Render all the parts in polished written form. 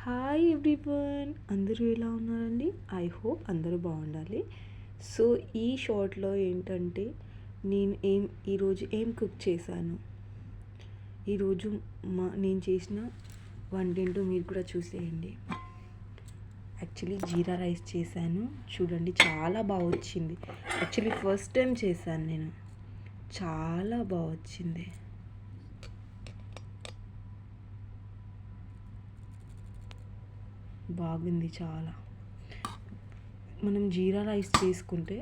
Hi everyone, అందరూ ఎలా ఉన్నారండి? ఐ హోప్ అందరూ బాగుండాలి. సో ఈ షార్ట్లో ఏంటంటే ఈరోజు ఏం కుక్ చేశాను, ఈరోజు నేను చేసిన వంటేంటో మీరు కూడా చూసేయండి. యాక్చువల్లీ జీరా రైస్ చేశాను. చూడండి, చాలా బాగా వచ్చింది. యాక్చువల్లీ ఫస్ట్ టైం చేశాను నేను, చాలా బాగా వచ్చింది. బాగుంది చాలా. మనం జీరా రైస్ చేసుకుంటే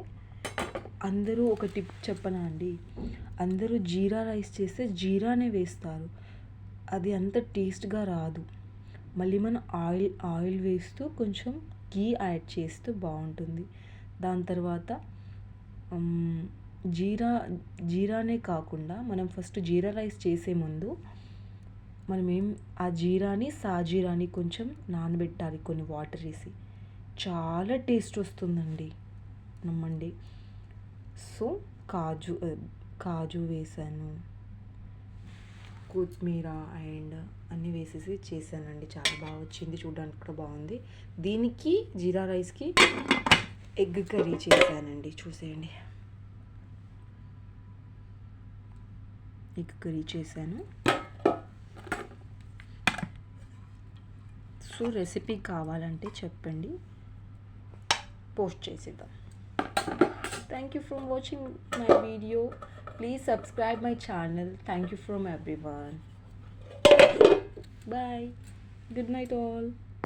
అందరూ ఒక టిప్ చెప్పనా అండి, అందరూ జీరా రైస్ చేస్తే జీరానే వేస్తారు, అది అంత టేస్ట్గా రాదు. మళ్ళీ మనం ఆయిల్ వేస్తూ కొంచెం గీ యాడ్ చేస్తూ బాగుంటుంది. దాని తర్వాత జీరానే కాకుండా మనం ఫస్ట్ జీరా రైస్ చేసే ముందు ఆ జీరాని సాజీరాని కొంచెం నానబెట్టాలి కొన్ని వాటర్ వేసి. చాలా టేస్ట్ వస్తుందండి, నమ్మండి. సో కాజు వేసాను, కొత్తిమీర అండ్ అన్నీ వేసేసి చేశానండి. చాలా బాగా వచ్చింది, చూడడానికి కూడా బాగుంది. దీనికి జీరా రైస్కి ఎగ్ కర్రీ చేశానండి, చూసేయండి. ఎగ్ కర్రీ చేశాను. సో రెసిపీ కావాలంటే చెప్పండి, పోస్ట్ చేసేద్దాం. Thank you for watching my video. Please subscribe my channel. Thank you from everyone. Bye. Good night all.